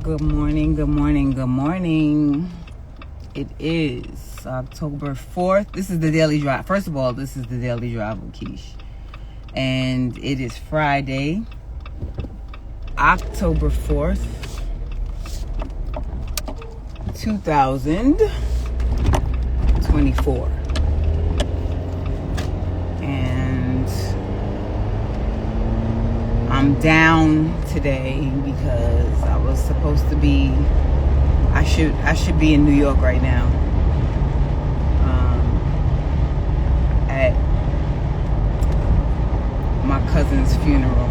Good morning, good morning, good morning. It is October 4th. This is the Daily Drive. First of all, this is the Daily Drive with Kish. And it is Friday, October 4th, 2024. And I'm down today because I was supposed to be, I should be in New York right now, at my cousin's funeral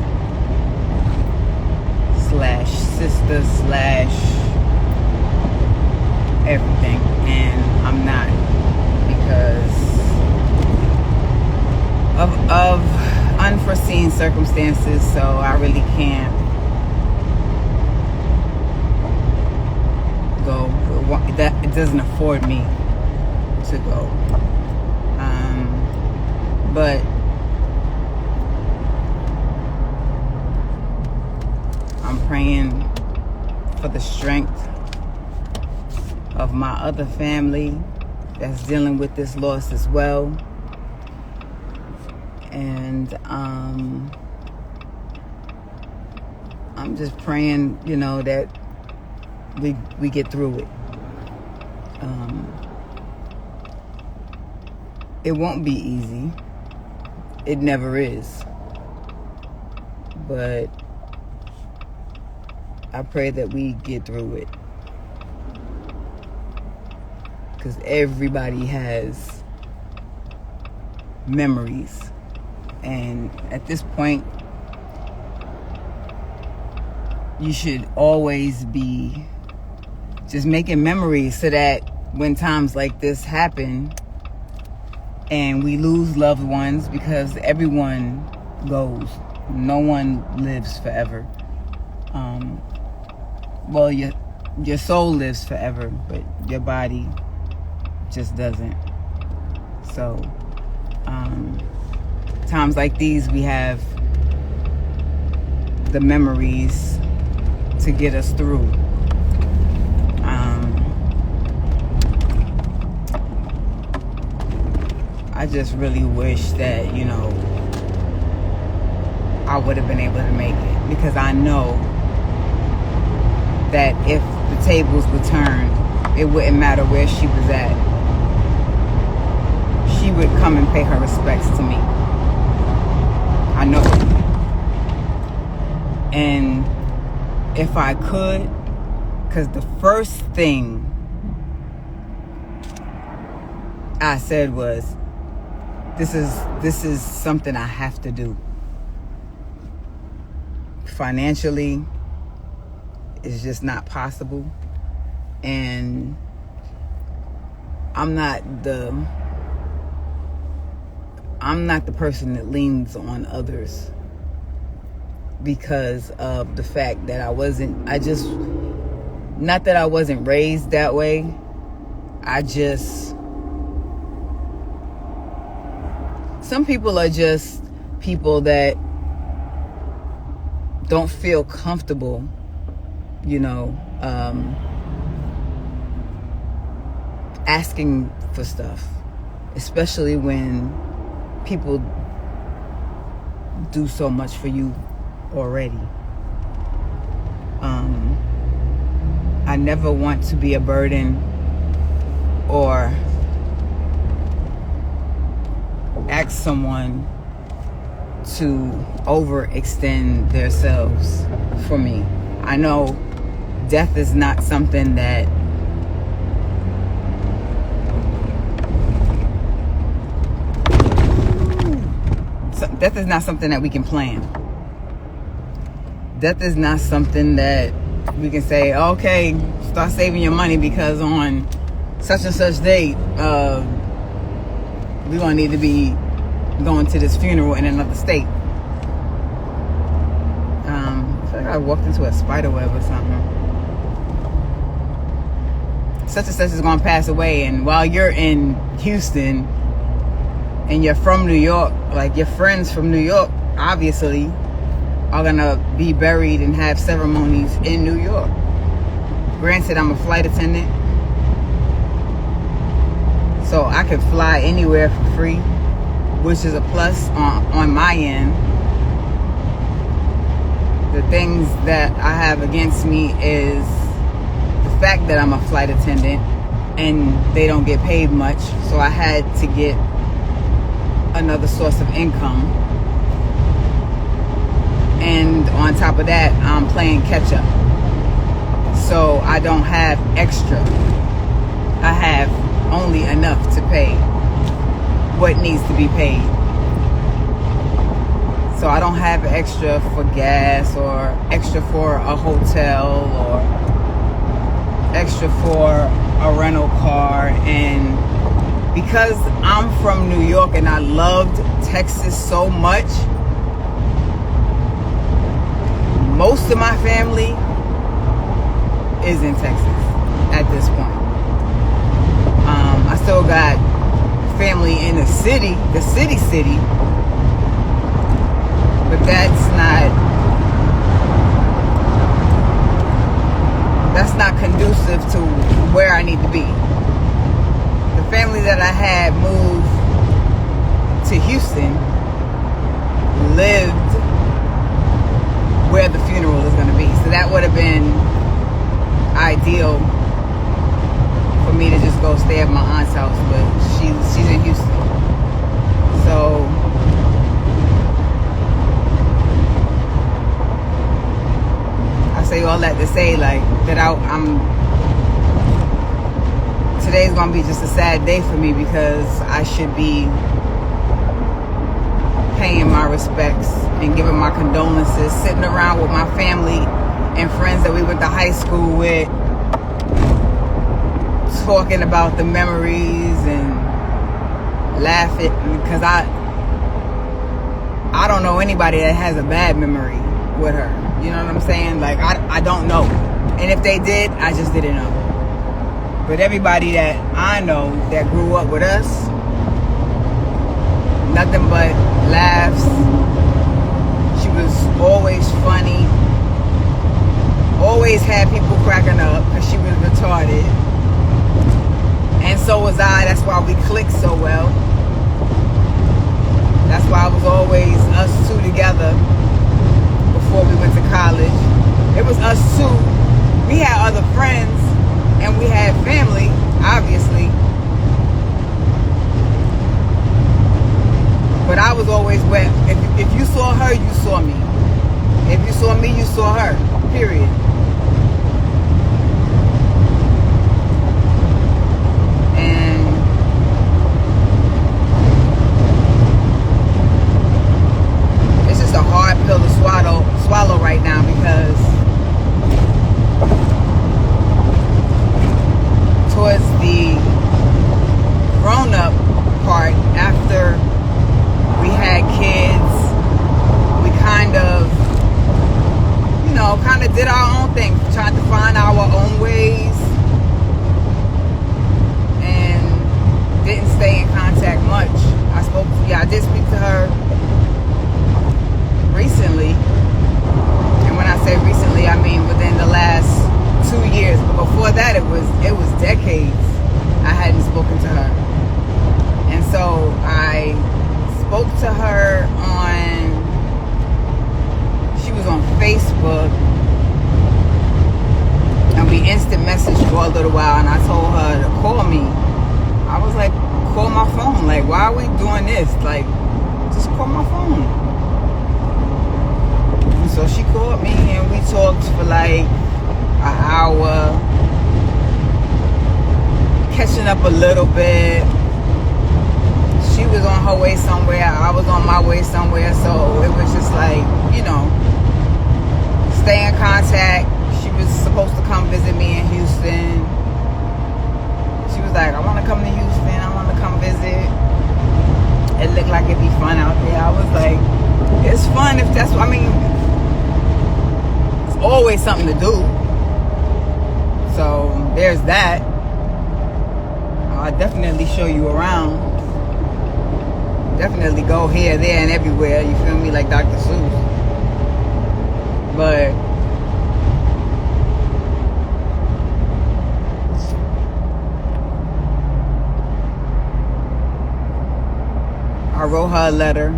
/ sister / everything, and I'm not because of unforeseen circumstances, so I really can't go. That it doesn't afford me to go. But I'm praying for the strength of my other family that's dealing with this loss as well. And I'm just praying, that we get through it. It won't be easy. It never is. But I pray that we get through it. Because everybody has memories. And at this point, you should always be just making memories so that when times like this happen and we lose loved ones, because everyone goes, no one lives forever. Well, your soul lives forever, but your body just doesn't. So times like these, we have the memories to get us through. I just really wish that, I would have been able to make it, because I know that if the tables were turned, it wouldn't matter where she was at. She would come and pay her respects to me. I know it. And if I could, because the first thing I said was, this is something I have to do. Financially, it's just not possible. And I'm not the person that leans on others because of the fact that not that I wasn't raised that way. Some people are just people that don't feel comfortable, asking for stuff, especially when people do so much for you already. I never want to be a burden or ask someone to overextend themselves for me. I know death is not something that we can plan. Death is not something that we can say, okay, start saving your money because on such and such date, we're going to need to be going to this funeral in another state. I feel like I walked into a spider web or something. Such and such is going to pass away, and while you're in Houston and you're from New York, like your friends from New York obviously are gonna be buried and have ceremonies in New York. Granted, I'm a flight attendant, so I could fly anywhere for free, which is a plus on my end. The things that I have against me is the fact that I'm a flight attendant and they don't get paid much, so I had to get another source of income. And on top of that, I'm playing catch up, so I don't have extra. I have only enough to pay what needs to be paid. So I don't have extra for gas or extra for a hotel or extra for a rental car. And because I'm from New York and I loved Texas so much, most of my family is in Texas at this point. I still got family in the city, but that's not conducive to where I need to be. The family that I had moved to Houston lived where the funeral is going to be, so that would have been ideal for me to just go stay at my aunt's house, but she's in Houston. So I say all that to say, like, that today's gonna be just a sad day for me, because I should be paying my respects and giving my condolences, sitting around with my family and friends that we went to high school with, talking about the memories and laughing, because I don't know anybody that has a bad memory with her. You know what I'm saying? Like, I don't know. And if they did, I just didn't know. But everybody that I know that grew up with us, nothing but laughs. She was always funny. Always had people cracking up because she was retarded. And so was I. That's why we clicked so well. That's why it was always us two together before we went to college. It was us two. We had other friends and we had family, obviously. But I was always wet. If you saw her, you saw me. If you saw me, you saw her. Period. A hard pill to swallow right now, because towards the grown-up part, after we had kids, we kind of did our own thing, tried to find our own ways, and didn't stay in contact much. I did speak to her recently, and when I say recently, I mean within the last 2 years. But before that, it was decades I hadn't spoken to her. And so I spoke to her she was on Facebook, and we instant messaged for a little while, and I told her to call me. I was like, call my phone. Like, why are we doing this? Like, just call my phone. So she called me and we talked for like an hour, catching up a little bit. She was on her way somewhere, I was on my way somewhere, so it was just like, stay in contact. She was supposed to come visit me in Houston. She was like, I want to come to Houston, I want to come visit. It looked like it'd be fun out there. I was like, it's fun if that's what, always something to do. So there's that. I'll definitely show you around. Definitely go here, there, and everywhere. You feel me? Like Dr. Seuss. But wrote her a letter.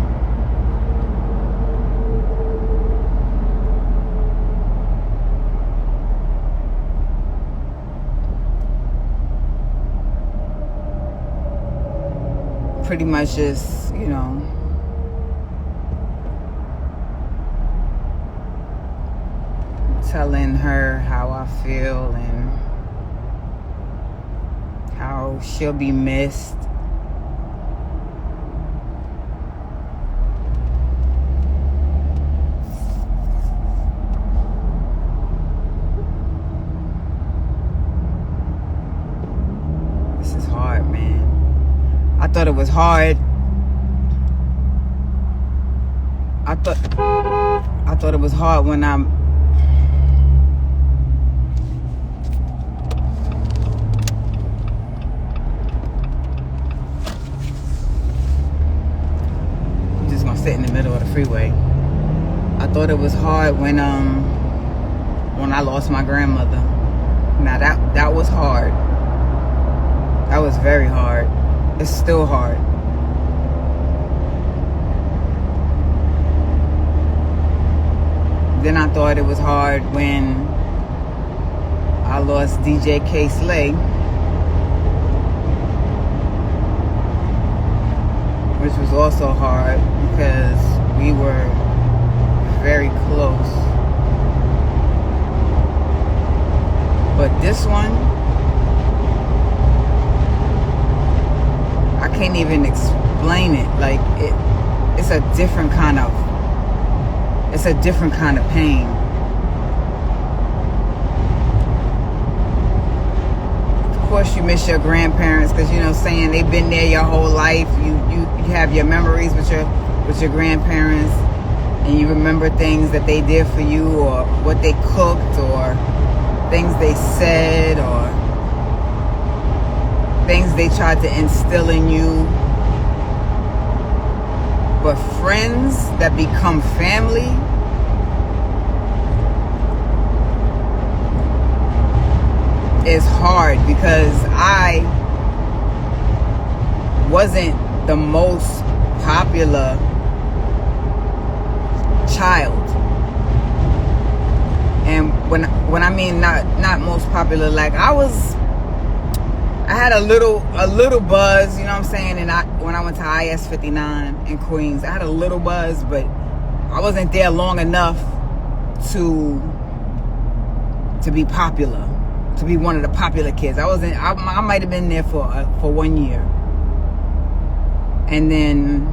Pretty much just, you know, telling her how I feel and how she'll be missed. This is hard, man. I thought it was hard. I thought it was hard when I'm just gonna sit in the middle of the freeway. I thought it was hard when I lost my grandmother. Now that was hard. That was very hard. It's still hard. Then I thought it was hard when I lost DJ K. Slay, which was also hard because we were very close. But this one, I can't even explain it. Like it's a different kind of pain. Of course you miss your grandparents because, you know, saying they've been there your whole life. You have your memories with your grandparents, and you remember things that they did for you, or what they cooked, or things they said, or things they tried to instill in you. But friends that become family, is hard because I wasn't the most popular child. And when I mean not most popular, like I had a little buzz, you know what I'm saying? And when I went to IS 59 in Queens, I had a little buzz, but I wasn't there long enough to be popular, to be one of the popular kids. I might have been there for 1 year. And then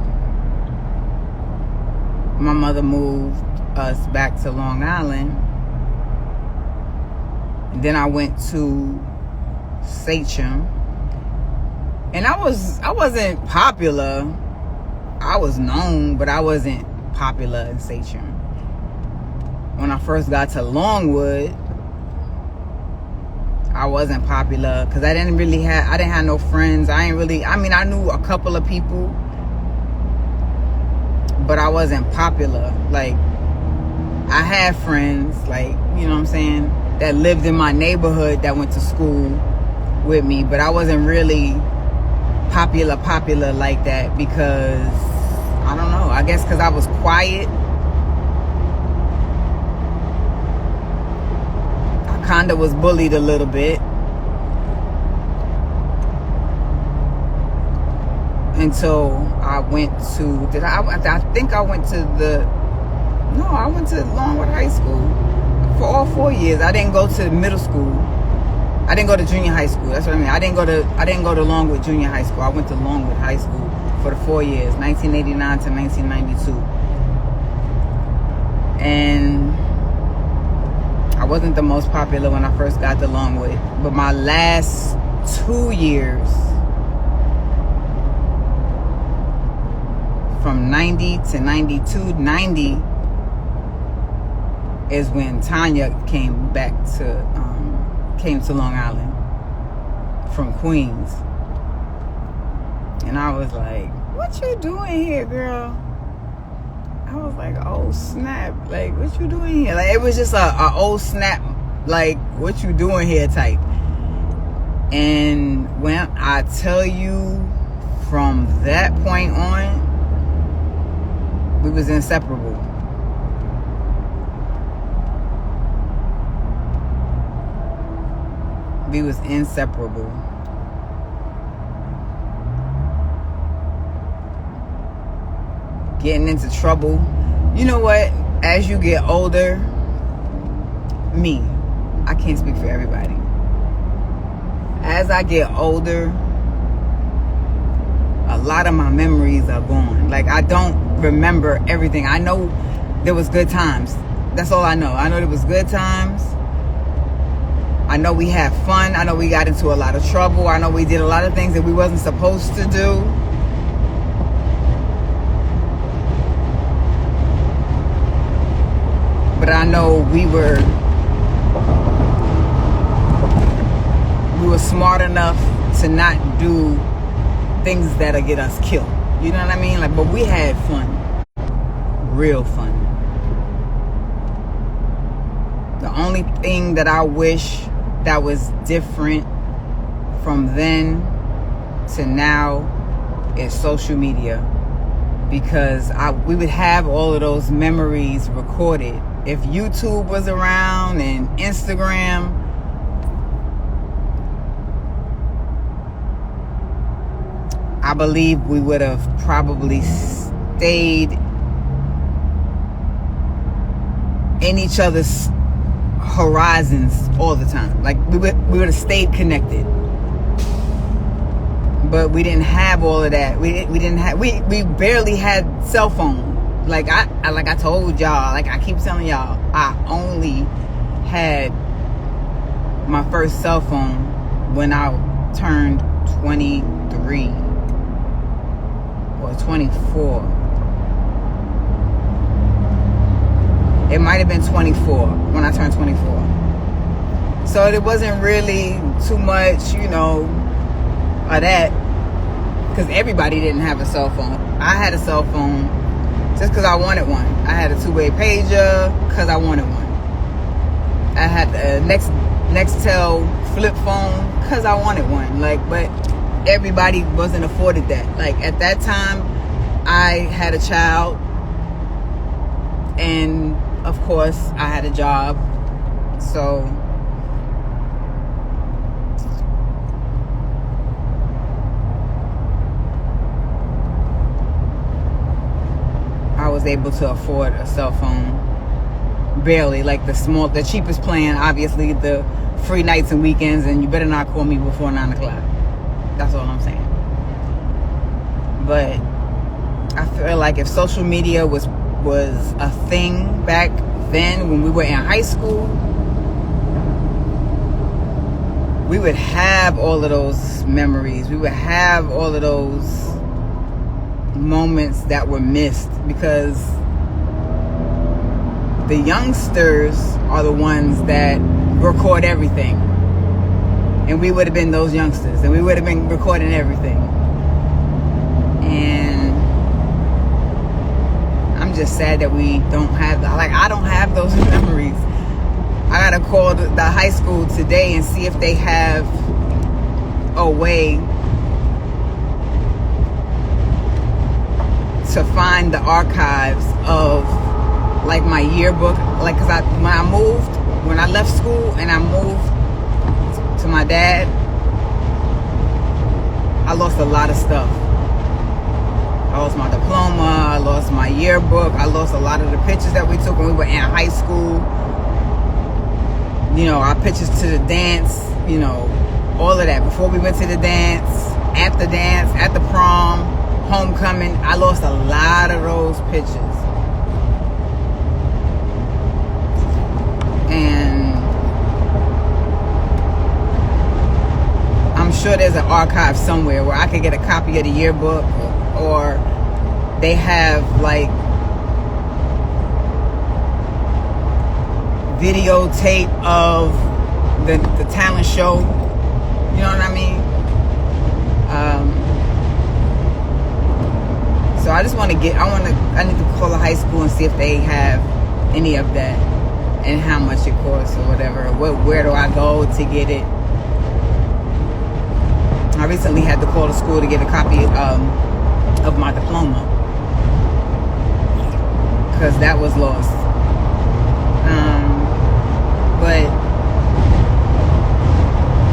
my mother moved us back to Long Island. And then I went to Sachem. And I wasn't popular. I was known, but I wasn't popular in Sachem. When I first got to Longwood, I wasn't popular because I didn't have no friends. I knew a couple of people, but I wasn't popular. Like, I had friends, like, you know what I'm saying, that lived in my neighborhood that went to school with me, but I wasn't really popular like that because, I don't know, I guess because I was quiet. I kind of was bullied a little bit. Until I went to, I think I went to I went to Longwood High School for all 4 years. I didn't go to middle school. I didn't go to junior high school. That's what I mean. I didn't go to Longwood Junior High School. I went to Longwood High School for the 4 years, 1989 to 1992. And I wasn't the most popular when I first got to Longwood. But my last 2 years, from 90 to 92, 90 is when Tanya came to Long Island from Queens. And I was like, what you doing here, girl? I was like, oh snap, like, what you doing here? Like, it was just a oh snap, like, what you doing here type. And when I tell you, from that point on, We was inseparable. We was inseparable. Getting into trouble. You know what? As you get older, I can't speak for everybody. As I get older, a lot of my memories are gone. Like, I don't remember everything. I know there was good times. That's all I know. I know there was good times. I know we had fun. I know we got into a lot of trouble. I know we did a lot of things that we wasn't supposed to do. But I know we were smart enough to not do things that'll get us killed. You know what I mean? Like, but we had fun. Real fun. The only thing that I wish that was different from then to now is social media. Because we would have all of those memories recorded. If YouTube was around and Instagram, I believe we would have probably stayed in each other's horizons all the time. Like, we would have stayed connected. But we didn't have all of that. We barely had cell phone. Like I told y'all, like I keep telling y'all, I only had my first cell phone when I turned 23 or 24. It might have been 24 when I turned 24. So it wasn't really too much, you know, of that, because everybody didn't have a cell phone. I had a cell phone just because I wanted one. I had a two-way pager because I wanted one. I had a Nextel flip phone because I wanted one. Like, but everybody wasn't afforded that. Like, at that time, I had a child, and of course, I had a job. So I was able to afford a cell phone. Barely. Like the cheapest plan, obviously the free nights and weekends, and you better not call me before 9 o'clock. That's all I'm saying. But I feel like if social media was a thing back then when we were in high school, we would have all of those memories. We would have all of those moments that were missed, because the youngsters are the ones that record everything, and we would have been those youngsters, and we would have been recording everything. And I'm just sad that we don't have I don't have those memories. I gotta call the high school today and see if they have a way to find the archives of like my yearbook. Like, cause when I left school and I moved to my dad, I lost a lot of stuff. I lost my diploma, I lost my yearbook, I lost a lot of the pictures that we took when we were in high school. You know, our pictures to the dance, you know, all of that. Before we went to the dance, at the prom, homecoming, I lost a lot of those pictures. And I'm sure there's an archive somewhere where I could get a copy of the yearbook, or they have like videotape of the talent show. You know what I mean? So I just want to I need to call the high school and see if they have any of that and how much it costs or whatever. Where do I go to get it? I recently had to call the school to get a copy of my diploma. because that was lost. But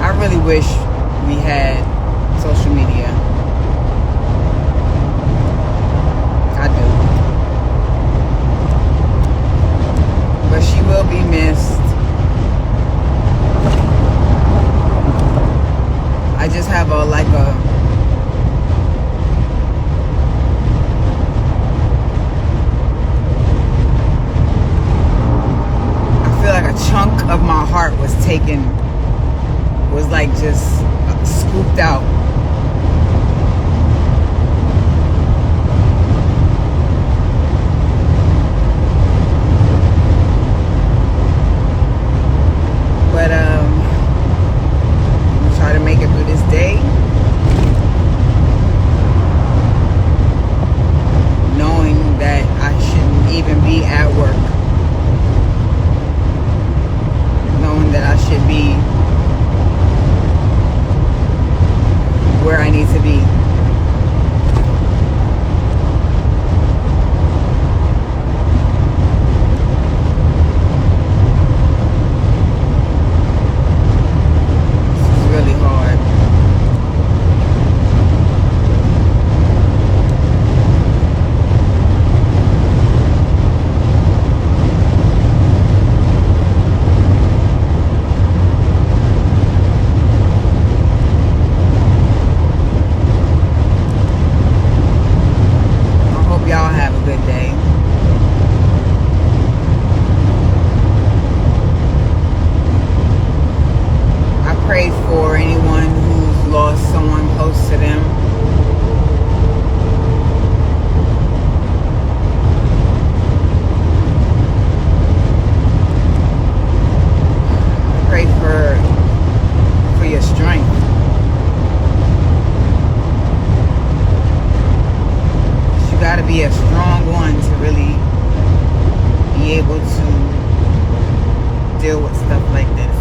I really wish we had social media. I do. But she will be missed. I just have I feel like a chunk of my heart was like just scooped out. But I'm gonna try to make it through this day, knowing that I shouldn't even be at work, knowing that I should be where I need to be. This is really hard. Y'all have a good day. I pray for anyone who's lost someone close to them. I pray for your strength. You got to be a strong one to really be able to deal with stuff like this.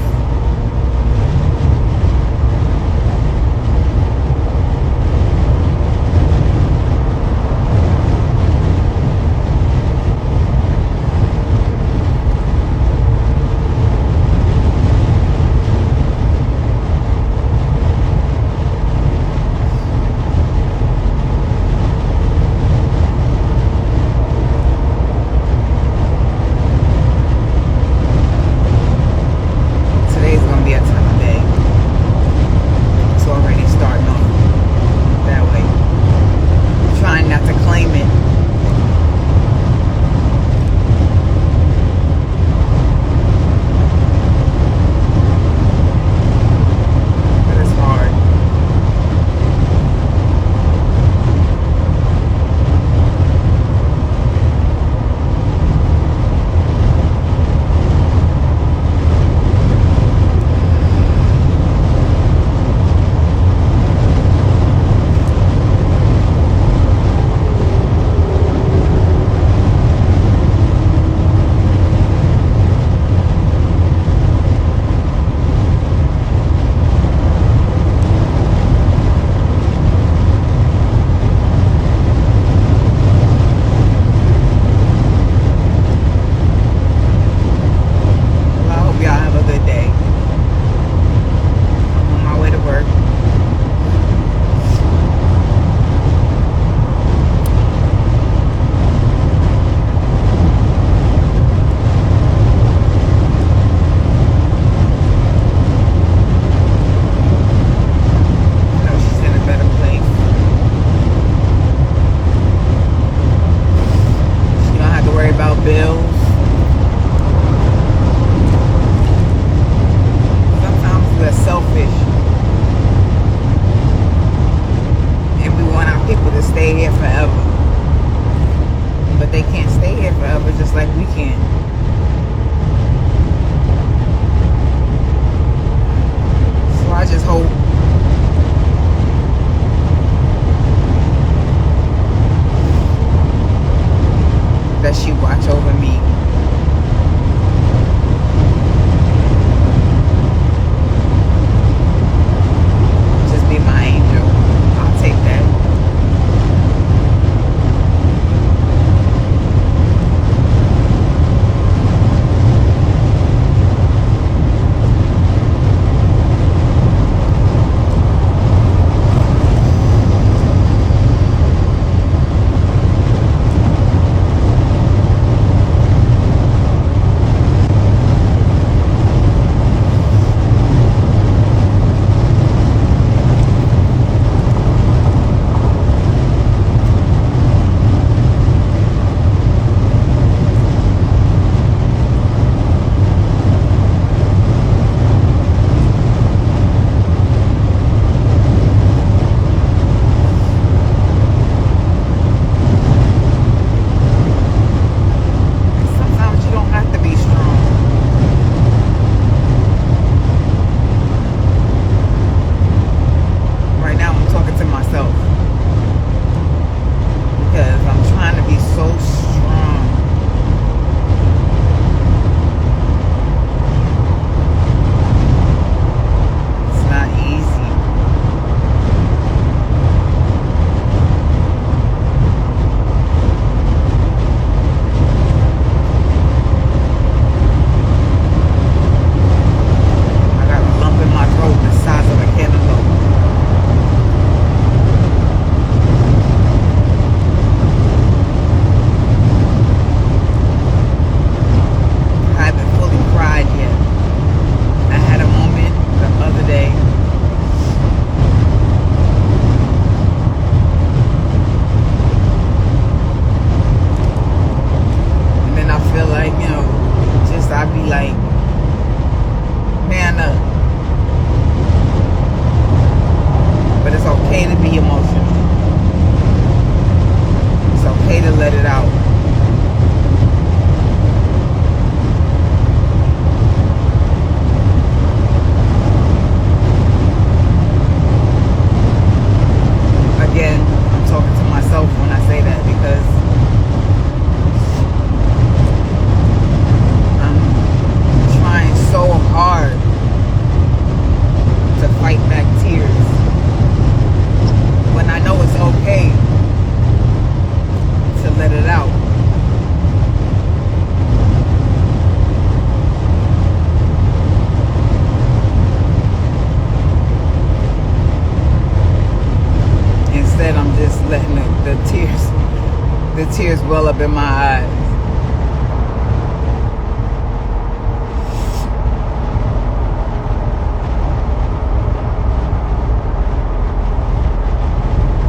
tears well up in my eyes.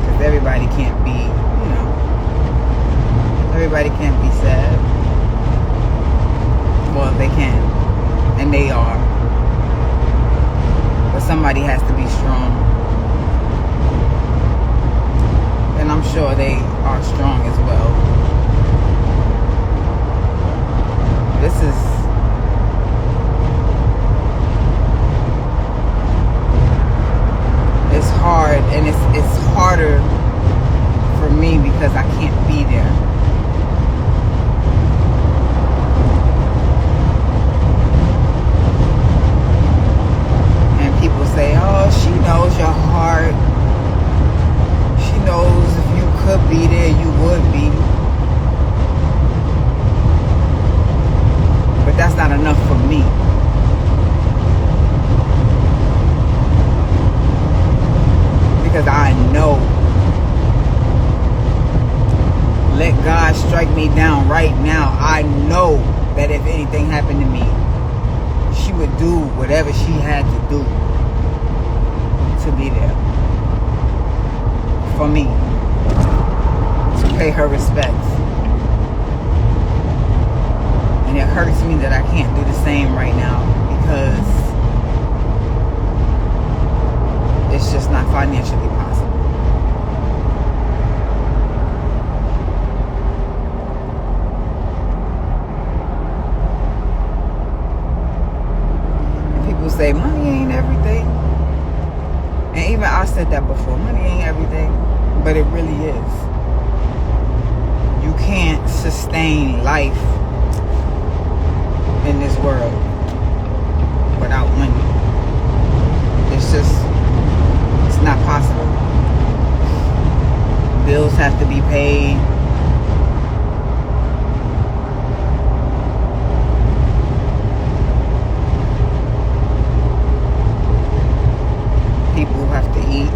Because everybody can't be, everybody can't be sad. Well, they can. And they are. But somebody has to be strong. And I'm sure they are strong as well. It's hard, and it's harder for me because I can't be there. And people say, oh, she knows your heart. She knows if you could be there, you would be. But that's not enough for me. Because I know. Let God strike me down right now. I know that if anything happened to me, she would do whatever she had to do to be there. For me. To pay her respects. And it hurts me that I can't do the same right now because it's just not financially possible. And people say money ain't everything. And even I said that before. Money ain't everything. But it really is. You can't sustain life in this world without money. It's not possible. Bills have to be paid. People have to eat.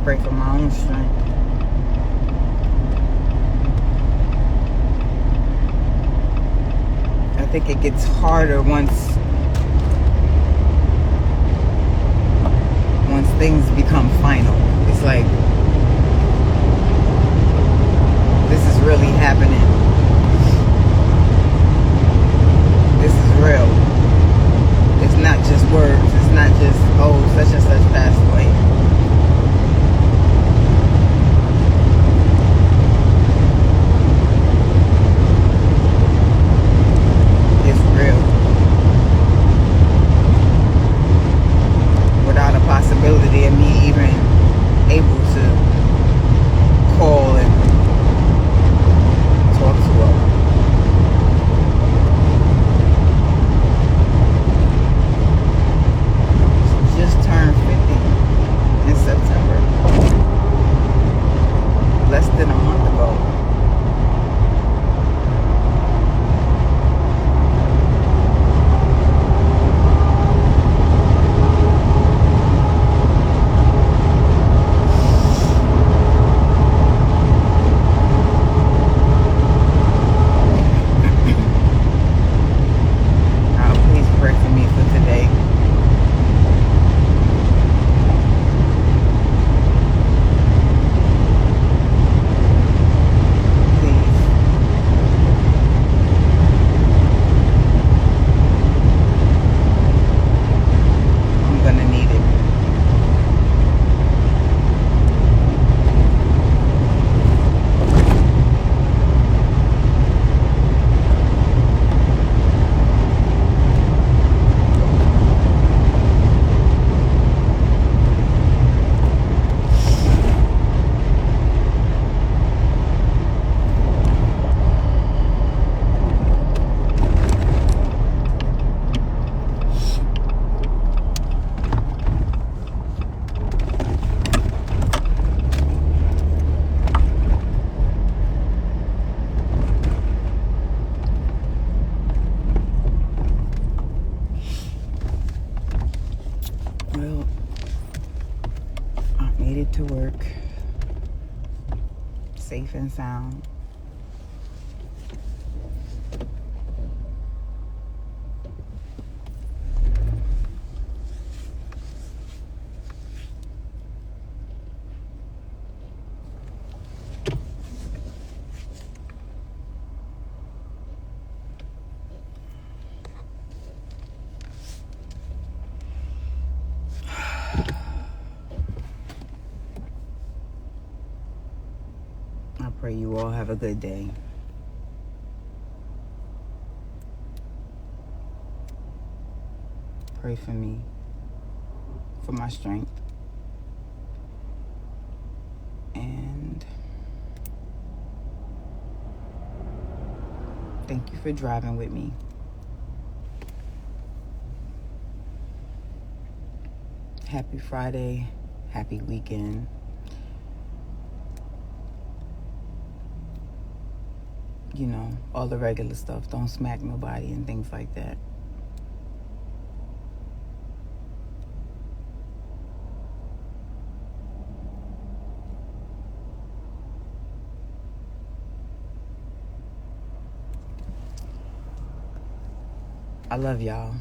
pray for my own strength. I think it gets harder once things become final. It's like, this is really happening. This is real. It's not just words. It's not just, oh, such and such passed away. It's real. Without a possibility of me even able to call and talk to her. She just turned 50 in September. Less than a month ago. Well, I made it to work safe and sound. I pray you all have a good day. Pray for me, for my strength. And thank you for driving with me. Happy Friday, happy weekend. You know, all the regular stuff. Don't smack nobody and things like that. I love y'all.